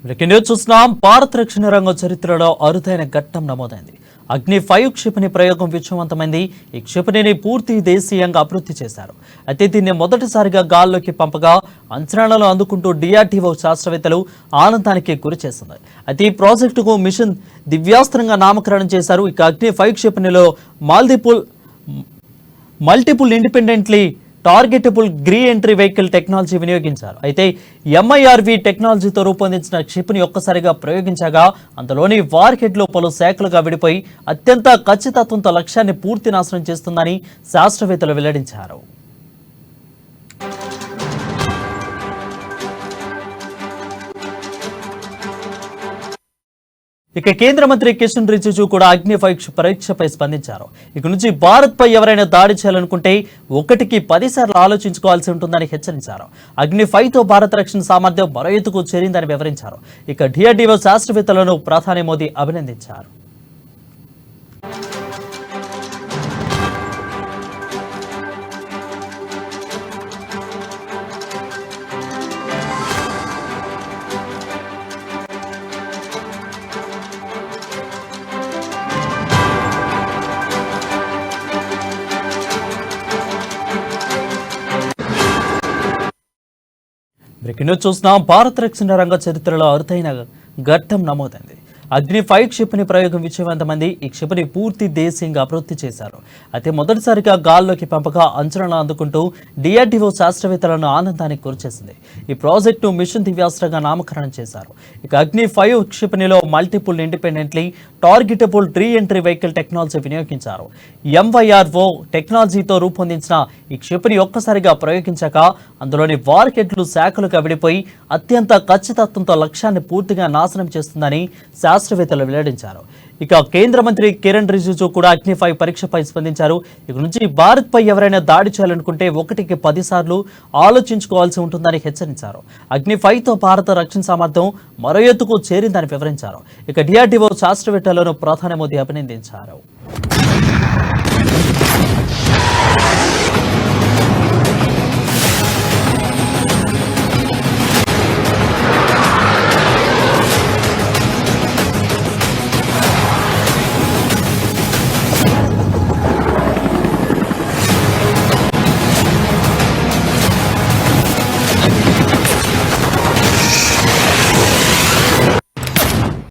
Breaking news చూస్తున్నాం. భారత రక్షణ రంగ చరిత్రలో అరుదైన ఘట్టం నమోదైంది. అగ్ని-5 క్షిపణి ప్రయోగం విజయవంతమైంది. ఈ క్షిపణిని పూర్తి దేశీయంగా అభివృద్ధి చేశారు. అయితే దీన్ని మొదటిసారిగా గాల్లోకి పంపగా అంచనాలను అందుకుంటూ డిఆర్డీఓ శాస్త్రవేత్తలు ఆనందానికి గురి చేసింది. అయితే ఈ ప్రాజెక్టుకు మిషన్ దివ్యాస్త్రంగా నామకరణం చేశారు. ఇక అగ్ని-5 క్షిపణిలో multiple independently targetable reentry vehicle technology వినియోగించారు. అయితే ఎంఐఆర్వి టెక్నాలజీతో రూపొందించిన క్షిపణి ఒక్కసారిగా ప్రయోగించగా అందులోని వార్ హెడ్లో పలు శాఖలుగా విడిపోయి అత్యంత ఖచ్చితత్వంతో లక్ష్యాన్ని పూర్తి నాశనం చేస్తుందని శాస్త్రవేత్తలు వెల్లడించారు. ఇక కేంద్ర మంత్రి కిషన్ రిజిజు కూడా అగ్ని-5 పరీక్షపై స్పందించారు. ఇక నుంచి భారత్ పై ఎవరైనా దాడి చేయాలనుకుంటే 1కి 10 సార్లు ఆలోచించుకోవాల్సి ఉంటుందని హెచ్చరించారు. అగ్ని-5తో భారత రక్షణ సామర్థ్యం మరో ఎత్తుకు చేరిందని వివరించారు. ఇక డిఆర్డీఓ శాస్త్రవేత్తలను ప్రధాని మోదీ అభినందించారు. బ్రేకింగ్ న్యూస్ చూస్తున్నాం. భారత రక్షణ రంగ చరిత్రలో అరుదైన ఘట్టం నమోదైంది. అగ్ని-5 క్షిపణి ప్రయోగం విజయవంతమైంది. ఈ క్షిపణి పూర్తి దేశీయంగా అభివృద్ధి చేశారు. అయితే మొదటిసారిగా గాల్లోకి పంపగా అంచనాలు అందుకుంటూ డిఆర్డీఓ శాస్త్రవేత్తలను ఆనందానికి గురిచేసింది. ఈ ప్రాజెక్టు మిషన్ దివ్యాస్త్రంగా నామకరణం చేశారు. ఇక అగ్ని-5 క్షిపణిలో multiple independently targetable reentry vehicle technology వినియోగించారు. ఎంఐఆర్ఓ టెక్నాలజీతో రూపొందించిన ఈ క్షిపణి ఒక్కసారిగా ప్రయోగించాక అందులోని వార్ హెడ్లు శాఖలుగా విడిపోయి అత్యంత ఖచ్చితత్వంతో లక్ష్యాన్ని పూర్తిగా నాశనం చేస్తుందని శాస్త్రవేత్తలు వెల్లడించారు. ఇక కేంద్ర మంత్రి కిరణ్ రిజిజు కూడా అగ్ని-5 పరీక్షపై స్పందించారు. ఇక నుంచి భారత్ పై ఎవరైనా దాడి చేయాలనుకుంటే 1కి 10 సార్లు ఆలోచించుకోవాల్సి ఉంటుందని హెచ్చరించారు. అగ్ని-5తో భారత రక్షణ సామర్థ్యం మరో ఎత్తుకు చేరిందని వివరించారు. ఇక డిఆర్డీఓ శాస్త్రవేత్తలను ప్రధాని మోదీ అభినందించారు.